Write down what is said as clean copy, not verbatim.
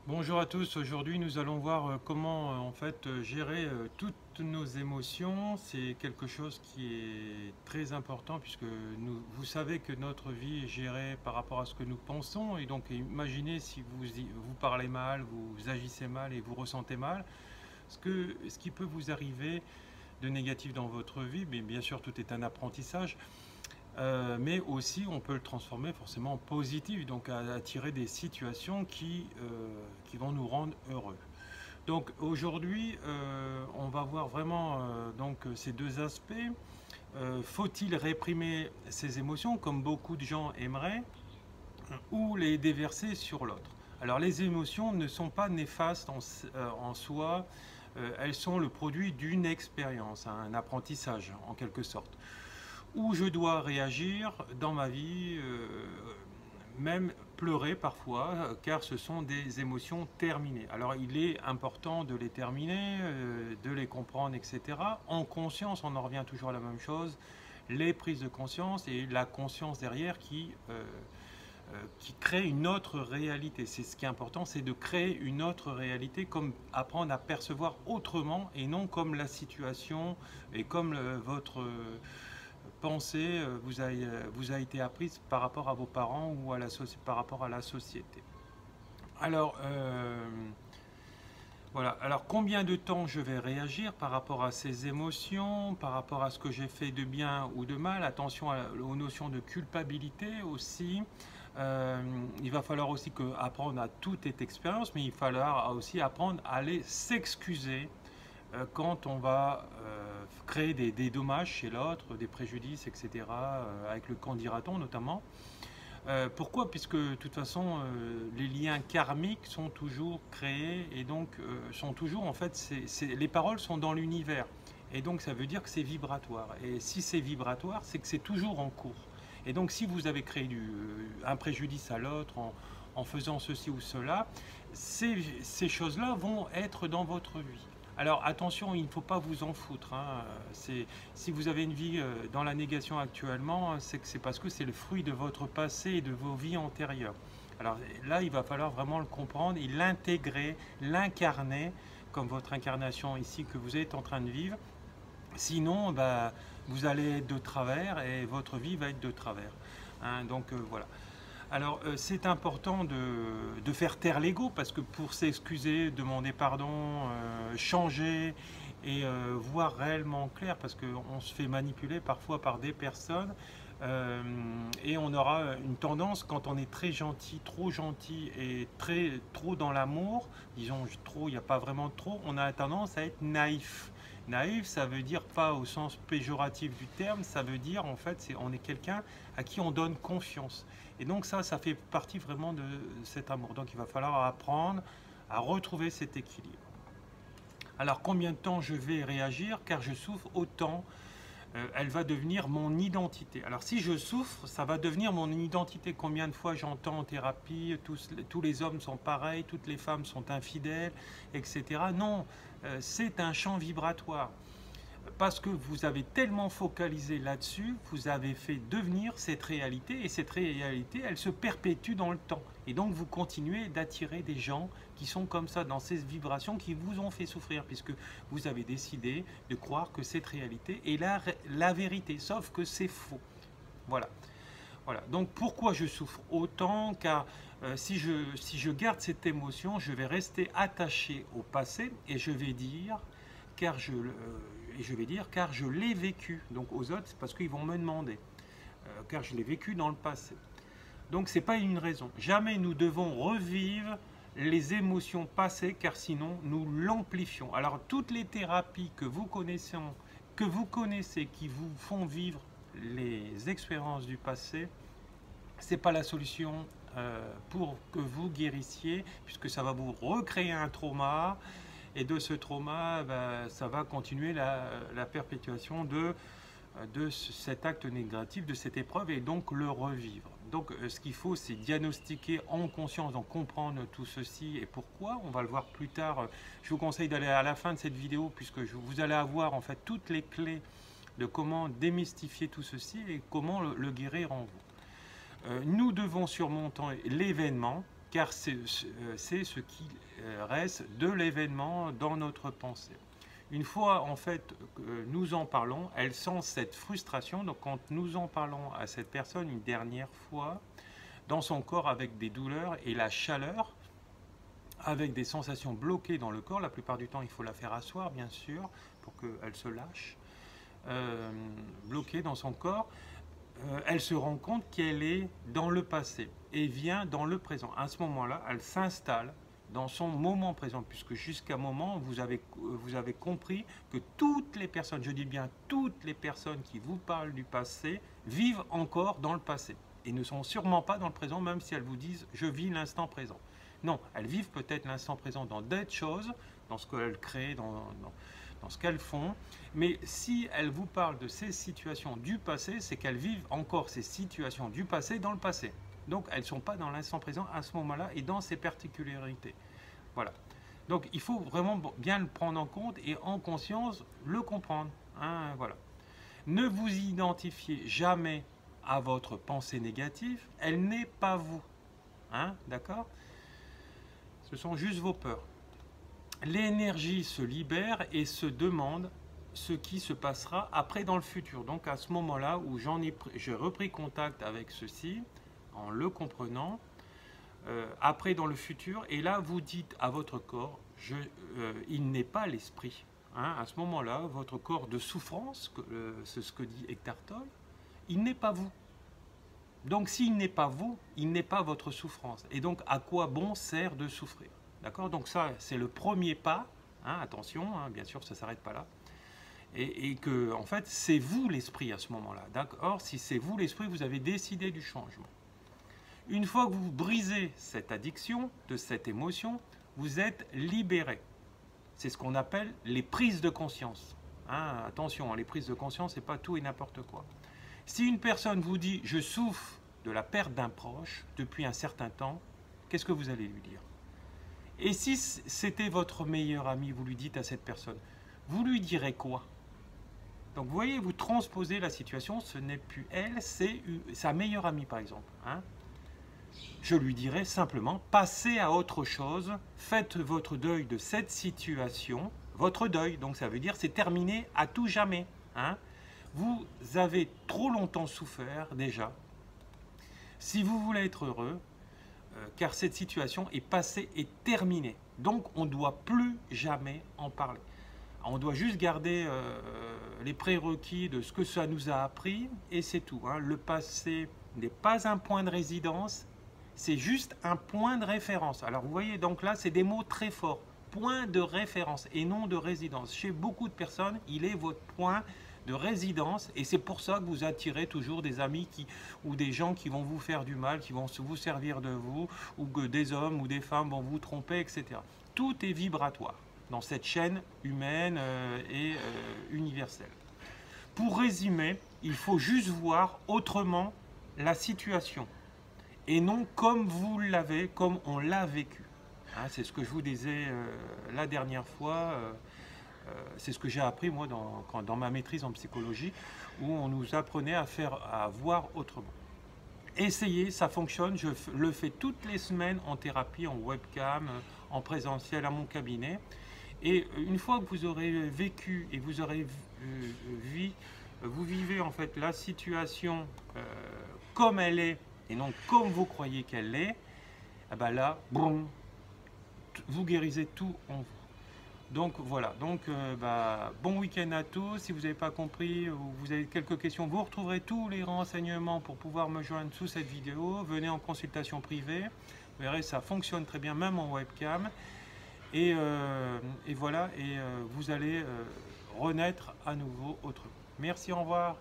Bonjour à tous, aujourd'hui nous allons voir comment gérer toutes nos émotions. C'est quelque chose qui est très important puisque vous savez que notre vie est gérée par rapport à ce que nous pensons, et donc imaginez si vous parlez mal, vous agissez mal et vous ressentez mal, ce qui peut vous arriver de négatif dans votre vie. Mais bien sûr, tout est un apprentissage. Mais aussi on peut le transformer forcément en positif, donc à attirer des situations qui vont nous rendre heureux. Donc aujourd'hui, on va voir vraiment ces deux aspects. Faut-il réprimer ses émotions comme beaucoup de gens aimeraient, ou les déverser sur l'autre? Alors les émotions ne sont pas néfastes en soi, elles sont le produit d'une expérience, hein, un apprentissage en quelque sorte où je dois réagir dans ma vie, même pleurer parfois, car ce sont des émotions terminées. Alors il est important de les terminer, de les comprendre, etc. En conscience, on en revient toujours à la même chose, les prises de conscience et la conscience derrière qui crée une autre réalité. C'est ce qui est important, c'est de créer une autre réalité, comme apprendre à percevoir autrement et non comme la situation et comme votre pensée vous a été apprise par rapport à vos parents ou par rapport à la société. Alors, voilà. Alors, combien de temps je vais réagir par rapport à ces émotions, par rapport à ce que j'ai fait de bien ou de mal? Attention aux notions de culpabilité aussi. Il va falloir aussi apprendre à toute cette expérience, mais il va falloir aussi apprendre à aller s'excuser quand on va créer des dommages chez l'autre, des préjudices, etc., avec le quand dira-t-on notamment. Pourquoi? Puisque de toute façon, les liens karmiques sont toujours créés et donc sont toujours, en fait, les paroles sont dans l'univers. Et donc ça veut dire que c'est vibratoire. Et si c'est vibratoire, c'est que c'est toujours en cours. Et donc si vous avez créé un préjudice à l'autre en faisant ceci ou cela, ces choses-là vont être dans votre vie. Alors attention, il ne faut pas vous en foutre, hein. Si vous avez une vie dans la négation actuellement, c'est que c'est parce que c'est le fruit de votre passé et de vos vies antérieures. Alors là, il va falloir vraiment le comprendre et l'intégrer, l'incarner comme votre incarnation ici que vous êtes en train de vivre. Sinon, bah, vous allez être de travers et votre vie va être de travers, hein. Donc voilà. Alors, c'est important de faire taire l'ego parce que pour s'excuser, demander pardon, changer et voir réellement clair, parce qu'on se fait manipuler parfois par des personnes, et on aura une tendance, quand on est très gentil et trop dans l'amour, disons trop, il n'y a pas vraiment de trop, on a tendance à être naïf. Naïf, ça veut dire pas au sens péjoratif du terme, ça veut dire en fait, on est quelqu'un à qui on donne confiance. Et donc ça fait partie vraiment de cet amour. Donc il va falloir apprendre à retrouver cet équilibre. Alors combien de temps je vais réagir? Car je souffre autant, elle va devenir mon identité. Alors si je souffre, ça va devenir mon identité. Combien de fois j'entends en thérapie, tous les hommes sont pareils, toutes les femmes sont infidèles, etc. Non, c'est un champ vibratoire. Parce que vous avez tellement focalisé là-dessus, vous avez fait devenir cette réalité, et cette réalité, elle se perpétue dans le temps. Et donc vous continuez d'attirer des gens qui sont comme ça, dans ces vibrations qui vous ont fait souffrir, puisque vous avez décidé de croire que cette réalité est la vérité, sauf que c'est faux. Voilà. Voilà. Donc pourquoi je souffre autant? Car si je garde cette émotion, je vais rester attaché au passé et je vais dire, car je l'ai vécu. Donc aux autres, c'est parce qu'ils vont me demander, car je l'ai vécu dans le passé. Donc c'est pas une raison. Jamais nous devons revivre les émotions passées, car sinon nous l'amplifions. Alors toutes les thérapies que vous connaissez, qui vous font vivre les expériences du passé, c'est pas la solution pour que vous guérissiez, puisque ça va vous recréer un trauma, et de ce trauma, ben, ça va continuer la perpétuation de cet acte négatif, de cette épreuve, et donc le revivre. Donc ce qu'il faut, c'est diagnostiquer en conscience, donc comprendre tout ceci et pourquoi. On va le voir plus tard. Je vous conseille d'aller à la fin de cette vidéo, puisque vous allez avoir en fait toutes les clés de comment démystifier tout ceci et comment le guérir en vous. Nous devons surmonter l'événement car c'est ce qui reste de l'événement dans notre pensée. Une fois en fait que nous en parlons, elle sent cette frustration. Donc quand nous en parlons à cette personne une dernière fois, dans son corps avec des douleurs et la chaleur, avec des sensations bloquées dans le corps, la plupart du temps il faut la faire asseoir bien sûr pour qu'elle se lâche, bloquée dans son corps, elle se rend compte qu'elle est dans le passé et vient dans le présent. À ce moment-là, elle s'installe dans son moment présent, puisque jusqu'à un moment, vous avez compris que toutes les personnes, je dis bien toutes les personnes qui vous parlent du passé, vivent encore dans le passé et ne sont sûrement pas dans le présent, même si elles vous disent « je vis l'instant présent ». Non, elles vivent peut-être l'instant présent dans d'autres choses, dans ce qu'elles créent, dans ce qu'elles font, mais si elles vous parlent de ces situations du passé, c'est qu'elles vivent encore ces situations du passé dans le passé. Donc elles ne sont pas dans l'instant présent à ce moment-là et dans ses particularités. Voilà. Donc il faut vraiment bien le prendre en compte et en conscience le comprendre. Hein, voilà. Ne vous identifiez jamais à votre pensée négative, elle n'est pas vous. Hein, d'accord ? Ce sont juste vos peurs. L'énergie se libère et se demande ce qui se passera après dans le futur. Donc à ce moment-là où j'ai repris contact avec ceci, en le comprenant, après dans le futur, et là vous dites à votre corps, il n'est pas l'esprit. Hein, à ce moment-là, votre corps de souffrance, c'est ce que dit Eckhart Tolle, il n'est pas vous. Donc s'il n'est pas vous, il n'est pas votre souffrance. Et donc à quoi bon sert de souffrir? D'accord? Donc ça, c'est le premier pas. Hein, attention, hein, bien sûr, ça ne s'arrête pas là. Et que, en fait, c'est vous l'esprit à ce moment-là. D'accord? Si c'est vous l'esprit, vous avez décidé du changement. Une fois que vous brisez cette addiction, de cette émotion, vous êtes libéré. C'est ce qu'on appelle les prises de conscience. Hein, attention, hein, les prises de conscience, ce n'est pas tout et n'importe quoi. Si une personne vous dit « je souffre de la perte d'un proche depuis un certain temps », qu'est-ce que vous allez lui dire? Et si c'était votre meilleur ami, vous lui dites à cette personne, vous lui direz quoi? Donc vous voyez, vous transposez la situation, ce n'est plus elle, c'est sa meilleure amie par exemple. Hein? Je lui dirais simplement, passez à autre chose, faites votre deuil de cette situation, votre deuil, donc ça veut dire c'est terminé à tout jamais. Hein? Vous avez trop longtemps souffert déjà. Si vous voulez être heureux, car cette situation est passée et terminée. Donc on ne doit plus jamais en parler. On doit juste garder les prérequis de ce que ça nous a appris et c'est tout. Hein. Le passé n'est pas un point de résidence, c'est juste un point de référence. Alors vous voyez, donc là c'est des mots très forts. Point de référence et non de résidence. Chez beaucoup de personnes, il est votre point de résidence et c'est pour ça que vous attirez toujours des amis ou des gens qui vont vous faire du mal, qui vont vous servir de vous, ou que des hommes ou des femmes vont vous tromper, etc. Tout est vibratoire dans cette chaîne humaine et universelle. Pour résumer, il faut juste voir autrement la situation et non comme vous l'avez, comme on l'a vécu. Hein, c'est ce que je vous disais la dernière fois. C'est ce que j'ai appris moi dans ma maîtrise en psychologie, où on nous apprenait à voir autrement. Essayez, ça fonctionne, je le fais toutes les semaines en thérapie, en webcam, en présentiel à mon cabinet. Et une fois que vous aurez vécu et vous aurez vous vivez en fait la situation comme elle est et non comme vous croyez qu'elle est, et ben là, boum, vous guérisez tout en vous. Donc voilà, donc bon week-end à tous. Si vous n'avez pas compris ou vous avez quelques questions, vous retrouverez tous les renseignements pour pouvoir me joindre sous cette vidéo. Venez en consultation privée, vous verrez ça fonctionne très bien même en webcam. Et voilà, et vous allez renaître à nouveau autrement. Merci, au revoir.